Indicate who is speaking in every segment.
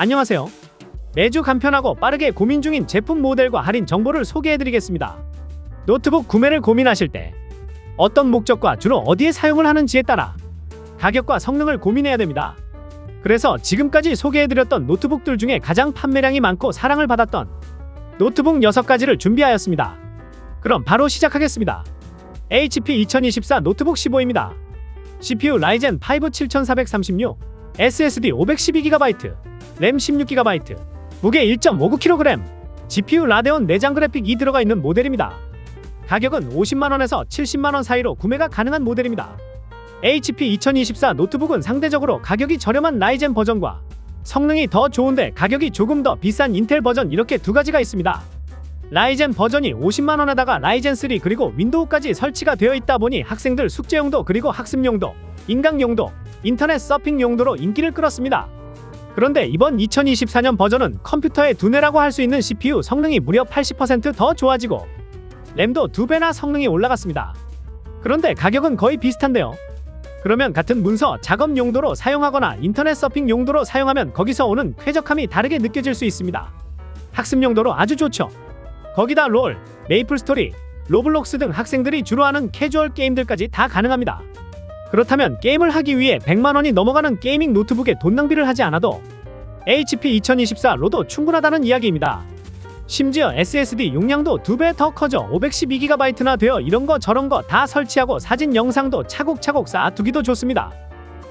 Speaker 1: 안녕하세요. 매주 간편하고 빠르게 고민 중인 제품 모델과 할인 정보를 소개해드리겠습니다. 노트북 구매를 고민하실 때 어떤 목적과 주로 어디에 사용을 하는지에 따라 가격과 성능을 고민해야 됩니다. 그래서 지금까지 소개해드렸던 노트북들 중에 가장 판매량이 많고 사랑을 받았던 노트북 6가지를 준비하였습니다. 그럼 바로 시작하겠습니다. HP 2024 노트북 15입니다. CPU 라이젠 5 7436, SSD 512GB, 램 16GB, 무게 1.59kg, GPU 라데온 내장 그래픽 2 들어가 있는 모델입니다. 가격은 50만원에서 70만원 사이로 구매가 가능한 모델입니다. HP 2024 노트북은 상대적으로 가격이 저렴한 라이젠 버전과 성능이 더 좋은데 가격이 조금 더 비싼 인텔 버전 이렇게 두 가지가 있습니다. 라이젠 버전이 50만원에다가 라이젠 3 그리고 윈도우까지 설치가 되어 있다 보니 학생들 숙제용도 그리고 학습용도, 인강용도, 인터넷 서핑 용도로 인기를 끌었습니다. 그런데 이번 2024년 버전은 컴퓨터의 두뇌라고 할 수 있는 CPU 성능이 무려 80% 더 좋아지고 램도 2배나 성능이 올라갔습니다. 그런데 가격은 거의 비슷한데요. 그러면 같은 문서 작업 용도로 사용하거나 인터넷 서핑 용도로 사용하면 거기서 오는 쾌적함이 다르게 느껴질 수 있습니다. 학습 용도로 아주 좋죠. 거기다 롤, 메이플 스토리, 로블록스 등 학생들이 주로 하는 캐주얼 게임들까지 다 가능합니다. 그렇다면 게임을 하기 위해 100만원이 넘어가는 게이밍 노트북에 돈 낭비를 하지 않아도 HP 2024로도 충분하다는 이야기입니다. 심지어 SSD 용량도 2배 더 커져 512GB나 되어 이런거 저런거 다 설치하고 사진 영상도 차곡차곡 쌓아두기도 좋습니다.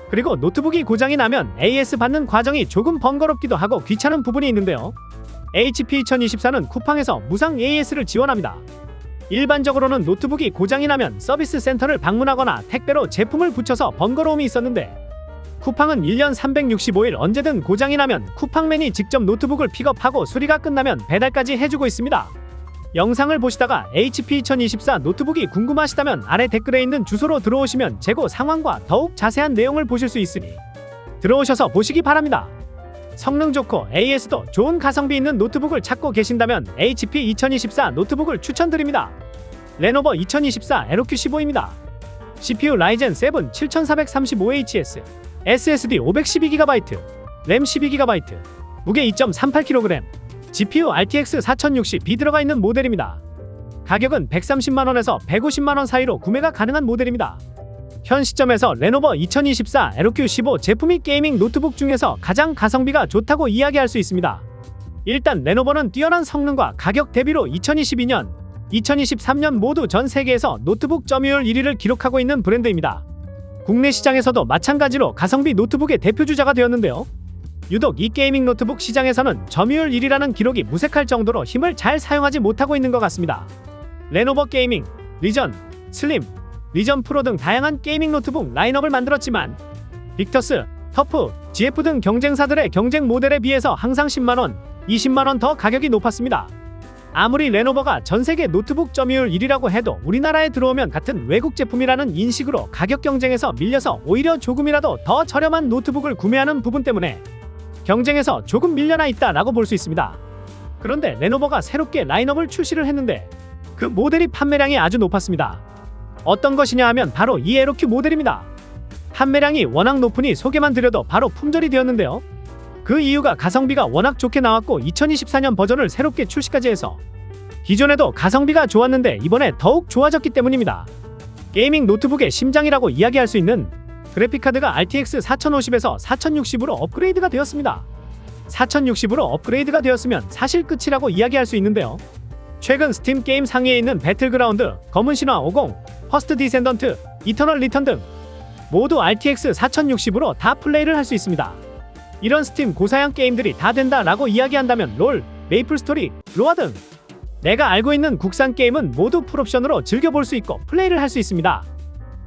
Speaker 1: 그리고 노트북이 고장이 나면 AS 받는 과정이 조금 번거롭기도 하고 귀찮은 부분이 있는데요. HP 2024는 쿠팡에서 무상 AS를 지원합니다. 일반적으로는 노트북이 고장이 나면 서비스 센터를 방문하거나 택배로 제품을 붙여서 번거로움이 있었는데 쿠팡은 1년 365일 언제든 고장이 나면 쿠팡맨이 직접 노트북을 픽업하고 수리가 끝나면 배달까지 해주고 있습니다. 영상을 보시다가 HP 2024 노트북이 궁금하시다면 아래 댓글에 있는 주소로 들어오시면 재고 상황과 더욱 자세한 내용을 보실 수 있으니 들어오셔서 보시기 바랍니다. 성능 좋고 AS도 좋은 가성비 있는 노트북을 찾고 계신다면 HP 2024 노트북을 추천드립니다. 레노버 2024 LQ15입니다. CPU 라이젠 7 7435HS, SSD 512GB, 램 12GB, 무게 2.38kg, GPU RTX 4060B 들어가 있는 모델입니다. 가격은 130만원에서 150만원 사이로 구매가 가능한 모델입니다. 현 시점에서 레노버 2024 LQ15 제품이 게이밍 노트북 중에서 가장 가성비가 좋다고 이야기할 수 있습니다. 일단 레노버는 뛰어난 성능과 가격 대비로 2022년, 2023년 모두 전 세계에서 노트북 점유율 1위를 기록하고 있는 브랜드입니다. 국내 시장에서도 마찬가지로 가성비 노트북의 대표주자가 되었는데요. 유독 이 게이밍 노트북 시장에서는 점유율 1위라는 기록이 무색할 정도로 힘을 잘 사용하지 못하고 있는 것 같습니다. 레노버 게이밍, 리전, 슬림, 리전 프로 등 다양한 게이밍 노트북 라인업을 만들었지만 빅터스, 터프, GF 등 경쟁사들의 경쟁 모델에 비해서 항상 10만원, 20만원 더 가격이 높았습니다. 아무리 레노버가 전세계 노트북 점유율 1위라고 해도 우리나라에 들어오면 같은 외국 제품이라는 인식으로 가격 경쟁에서 밀려서 오히려 조금이라도 더 저렴한 노트북을 구매하는 부분 때문에 경쟁에서 조금 밀려나 있다라고 볼 수 있습니다. 그런데 레노버가 새롭게 라인업을 출시를 했는데 그 모델이 판매량이 아주 높았습니다. 어떤 것이냐 하면 바로 이 LQ 모델입니다. 판매량이 워낙 높으니 소개만 드려도 바로 품절이 되었는데요. 그 이유가 가성비가 워낙 좋게 나왔고 2024년 버전을 새롭게 출시까지 해서 기존에도 가성비가 좋았는데 이번에 더욱 좋아졌기 때문입니다. 게이밍 노트북의 심장이라고 이야기할 수 있는 그래픽카드가 RTX 4050에서 4060으로 업그레이드가 되었습니다. 4060으로 업그레이드가 되었으면 사실 끝이라고 이야기할 수 있는데요. 최근 스팀 게임 상위에 있는 배틀그라운드, 검은 신화 50, 퍼스트 디센던트, 이터널 리턴 등 모두 RTX 4060으로 다 플레이를 할 수 있습니다. 이런 스팀 고사양 게임들이 다 된다라고 이야기한다면 롤, 메이플 스토리, 로아 등 내가 알고 있는 국산 게임은 모두 풀옵션으로 즐겨볼 수 있고 플레이를 할 수 있습니다.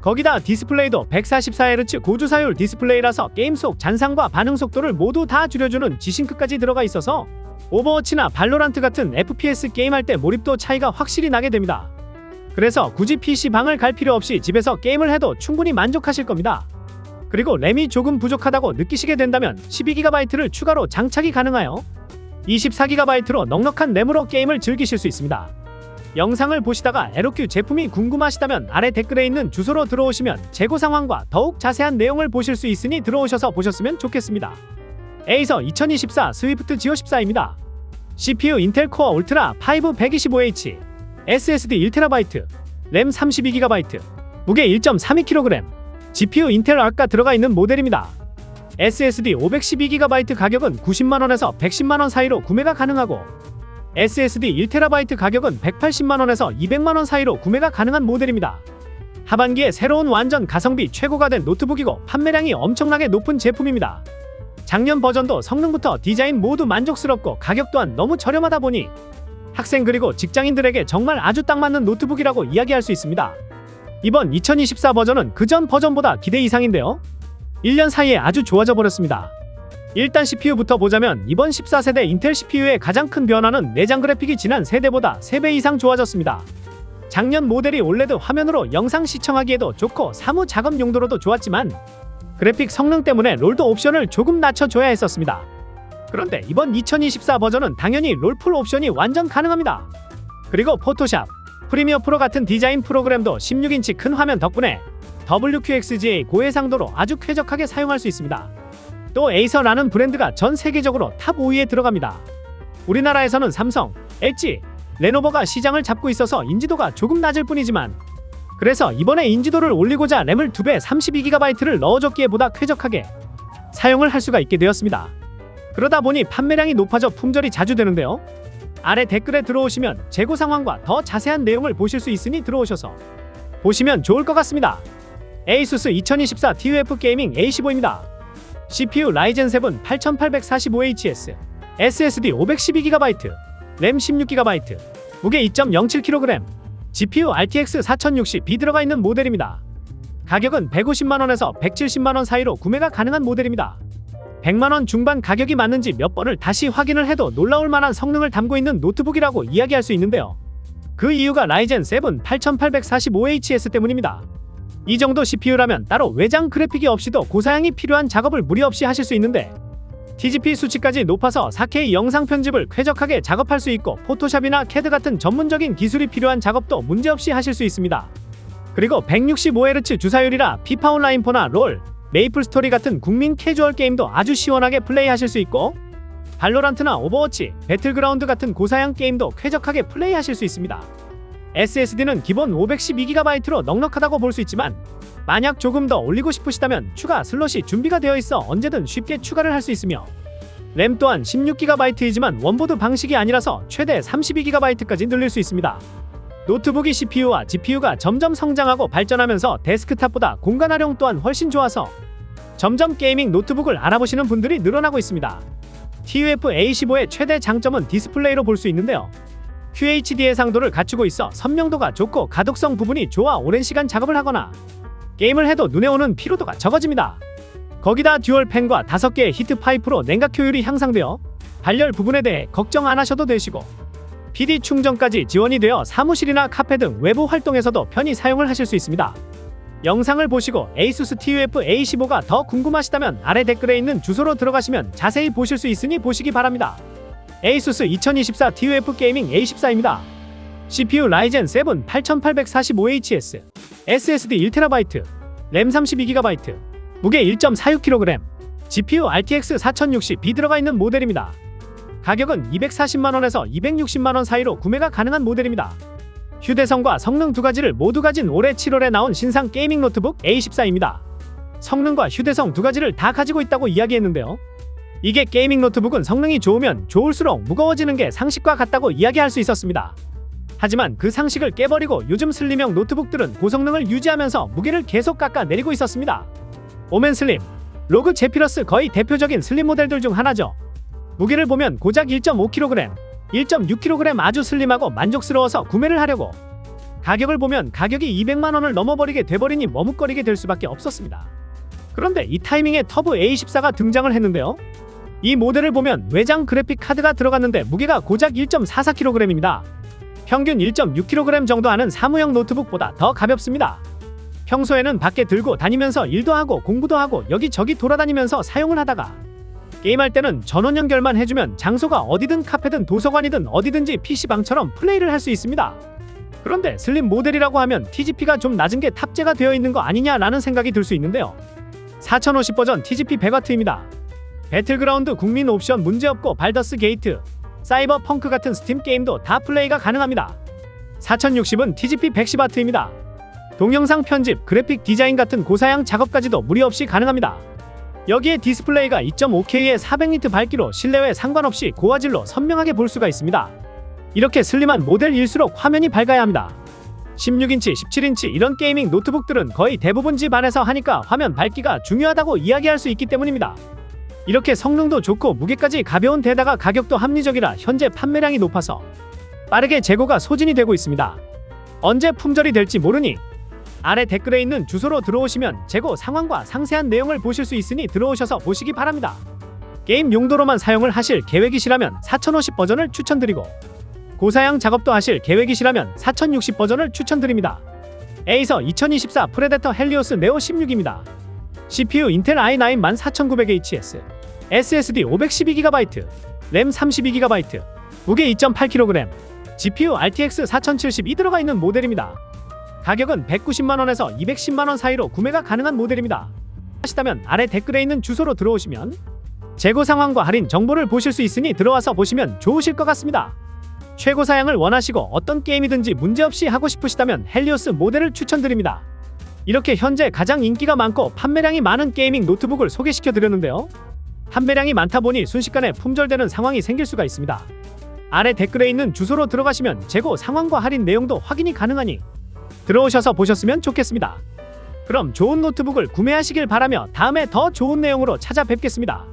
Speaker 1: 거기다 디스플레이도 144Hz 고주사율 디스플레이라서 게임 속 잔상과 반응 속도를 모두 다 줄여주는 G싱크까지 들어가 있어서 오버워치나 발로란트 같은 FPS 게임할 때 몰입도 차이가 확실히 나게 됩니다. 그래서 굳이 PC방을 갈 필요 없이 집에서 게임을 해도 충분히 만족하실 겁니다. 그리고 램이 조금 부족하다고 느끼시게 된다면 12GB를 추가로 장착이 가능하여 24GB로 넉넉한 램으로 게임을 즐기실 수 있습니다. 영상을 보시다가 LQ 제품이 궁금하시다면 아래 댓글에 있는 주소로 들어오시면 재고 상황과 더욱 자세한 내용을 보실 수 있으니 들어오셔서 보셨으면 좋겠습니다. 에이서 2024 스위프트 지오 14입니다. CPU 인텔 코어 울트라 5 125H, SSD 1TB, 램 32GB, 무게 1.32kg, GPU 인텔 아크가 들어가 있는 모델입니다. SSD 512GB 가격은 90만원에서 110만원 사이로 구매가 가능하고 SSD 1TB 가격은 180만원에서 200만원 사이로 구매가 가능한 모델입니다. 하반기에 새로운 완전 가성비 최고가 된 노트북이고 판매량이 엄청나게 높은 제품입니다. 작년 버전도 성능부터 디자인 모두 만족스럽고 가격 또한 너무 저렴하다 보니 학생 그리고 직장인들에게 정말 아주 딱 맞는 노트북이라고 이야기할 수 있습니다. 이번 2024 버전은 그전 버전보다 기대 이상인데요. 1년 사이에 아주 좋아져 버렸습니다. 일단 CPU부터 보자면 이번 14세대 인텔 CPU의 가장 큰 변화는 내장 그래픽이 지난 세대보다 3배 이상 좋아졌습니다. 작년 모델이 올레드 화면으로 영상 시청하기에도 좋고 사무 작업 용도로도 좋았지만 그래픽 성능 때문에 롤도 옵션을 조금 낮춰줘야 했었습니다. 그런데 이번 2024 버전은 당연히 롤 풀 옵션이 완전 가능합니다. 그리고 포토샵, 프리미어 프로 같은 디자인 프로그램도 16인치 큰 화면 덕분에 WQXGA 고해상도로 아주 쾌적하게 사용할 수 있습니다. 또 에이서라는 브랜드가 전 세계적으로 탑 5위에 들어갑니다. 우리나라에서는 삼성, LG, 레노버가 시장을 잡고 있어서 인지도가 조금 낮을 뿐이지만 그래서 이번에 인지도를 올리고자 램을 2배 32GB를 넣어줬기에 보다 쾌적하게 사용을 할 수가 있게 되었습니다. 그러다 보니 판매량이 높아져 품절이 자주 되는데요. 아래 댓글에 들어오시면 재고 상황과 더 자세한 내용을 보실 수 있으니 들어오셔서 보시면 좋을 것 같습니다. ASUS 2024 TUF 게이밍 A15입니다. CPU 라이젠 7 8845HS, SSD 512GB, 램 16GB, 무게 2.07kg, GPU RTX 4060B 들어가 있는 모델입니다. 가격은 150만원에서 170만원 사이로 구매가 가능한 모델입니다. 100만원 중반 가격이 맞는지 몇 번을 다시 확인을 해도 놀라울 만한 성능을 담고 있는 노트북이라고 이야기할 수 있는데요. 그 이유가 라이젠 7 8845HS 때문입니다. 이 정도 CPU라면 따로 외장 그래픽이 없이도 고사양이 필요한 작업을 무리 없이 하실 수 있는데 TGP 수치까지 높아서 4K 영상 편집을 쾌적하게 작업할 수 있고 포토샵이나 캐드 같은 전문적인 기술이 필요한 작업도 문제없이 하실 수 있습니다. 그리고 165Hz 주사율이라 피파 온라인 4나 롤, 메이플 스토리 같은 국민 캐주얼 게임도 아주 시원하게 플레이하실 수 있고 발로란트나 오버워치, 배틀그라운드 같은 고사양 게임도 쾌적하게 플레이하실 수 있습니다. SSD는 기본 512GB로 넉넉하다고 볼 수 있지만 만약 조금 더 올리고 싶으시다면 추가 슬롯이 준비가 되어 있어 언제든 쉽게 추가를 할 수 있으며 램 또한 16GB이지만 원보드 방식이 아니라서 최대 32GB까지 늘릴 수 있습니다. 노트북이 CPU와 GPU가 점점 성장하고 발전하면서 데스크탑보다 공간 활용 또한 훨씬 좋아서 점점 게이밍 노트북을 알아보시는 분들이 늘어나고 있습니다. TUF A15의 최대 장점은 디스플레이로 볼 수 있는데요. QHD 해상도를 갖추고 있어 선명도가 좋고 가독성 부분이 좋아 오랜 시간 작업을 하거나 게임을 해도 눈에 오는 피로도가 적어집니다. 거기다 듀얼 팬과 5개의 히트 파이프로 냉각 효율이 향상되어 발열 부분에 대해 걱정 안 하셔도 되시고 PD 충전까지 지원이 되어 사무실이나 카페 등 외부 활동에서도 편히 사용을 하실 수 있습니다. 영상을 보시고 ASUS TUF A15가 더 궁금하시다면 아래 댓글에 있는 주소로 들어가시면 자세히 보실 수 있으니 보시기 바랍니다. ASUS 2024 TUF 게이밍 A14입니다. CPU 라이젠 7 8845HS, SSD 1TB, 램 32GB, 무게 1.46kg, GPU RTX 4060B 들어가 있는 모델입니다. 가격은 240만원에서 260만원 사이로 구매가 가능한 모델입니다. 휴대성과 성능 두 가지를 모두 가진 올해 7월에 나온 신상 게이밍 노트북 A14입니다. 성능과 휴대성 두 가지를 다 가지고 있다고 이야기했는데요. 이게 게이밍 노트북은 성능이 좋으면 좋을수록 무거워지는 게 상식과 같다고 이야기할 수 있었습니다. 하지만 그 상식을 깨버리고 요즘 슬림형 노트북들은 고성능을 유지하면서 무게를 계속 깎아내리고 있었습니다. 오멘 슬림, 로그 제피러스 거의 대표적인 슬림 모델들 중 하나죠. 무게를 보면 고작 1.5kg, 1.6kg 아주 슬림하고 만족스러워서 구매를 하려고 가격을 보면 가격이 200만원을 넘어버리게 돼버리니 머뭇거리게 될 수밖에 없었습니다. 그런데 이 타이밍에 터보 A14가 등장을 했는데요. 이 모델을 보면 외장 그래픽 카드가 들어갔는데 무게가 고작 1.44kg입니다. 평균 1.6kg 정도 하는 사무용 노트북보다 더 가볍습니다. 평소에는 밖에 들고 다니면서 일도 하고 공부도 하고 여기저기 돌아다니면서 사용을 하다가 게임할 때는 전원 연결만 해주면 장소가 어디든 카페든 도서관이든 어디든지 PC방처럼 플레이를 할 수 있습니다. 그런데 슬림 모델이라고 하면 TGP가 좀 낮은 게 탑재가 되어 있는 거 아니냐라는 생각이 들 수 있는데요. 4050 버전 TGP 100W입니다. 배틀그라운드 국민 옵션 문제없고 발더스 게이트, 사이버 펑크 같은 스팀 게임도 다 플레이가 가능합니다. 4060은 TGP 110W입니다. 동영상 편집, 그래픽 디자인 같은 고사양 작업까지도 무리 없이 가능합니다. 여기에 디스플레이가 2.5K의 400니트 밝기로 실내외 상관없이 고화질로 선명하게 볼 수가 있습니다. 이렇게 슬림한 모델일수록 화면이 밝아야 합니다. 16인치, 17인치 이런 게이밍 노트북들은 거의 대부분 집 안에서 하니까 화면 밝기가 중요하다고 이야기할 수 있기 때문입니다. 이렇게 성능도 좋고 무게까지 가벼운 데다가 가격도 합리적이라 현재 판매량이 높아서 빠르게 재고가 소진이 되고 있습니다. 언제 품절이 될지 모르니 아래 댓글에 있는 주소로 들어오시면 재고 상황과 상세한 내용을 보실 수 있으니 들어오셔서 보시기 바랍니다. 게임 용도로만 사용을 하실 계획이시라면 4050 버전을 추천드리고 고사양 작업도 하실 계획이시라면 4060 버전을 추천드립니다. 에이서 2024 프레데터 헬리오스 네오 16입니다. CPU 인텔 i9 14900HS, SSD 512GB, 램 32GB, 무게 2.8kg, GPU RTX 4070이 들어가 있는 모델입니다. 가격은 190만원에서 210만원 사이로 구매가 가능한 모델입니다. 하시다면 아래 댓글에 있는 주소로 들어오시면 재고 상황과 할인 정보를 보실 수 있으니 들어와서 보시면 좋으실 것 같습니다. 최고 사양을 원하시고 어떤 게임이든지 문제없이 하고 싶으시다면 헬리오스 모델을 추천드립니다. 이렇게 현재 가장 인기가 많고 판매량이 많은 게이밍 노트북을 소개시켜 드렸는데요. 판매량이 많다 보니 순식간에 품절되는 상황이 생길 수가 있습니다. 아래 댓글에 있는 주소로 들어가시면 재고 상황과 할인 내용도 확인이 가능하니 들어오셔서 보셨으면 좋겠습니다. 그럼 좋은 노트북을 구매하시길 바라며 다음에 더 좋은 내용으로 찾아뵙겠습니다.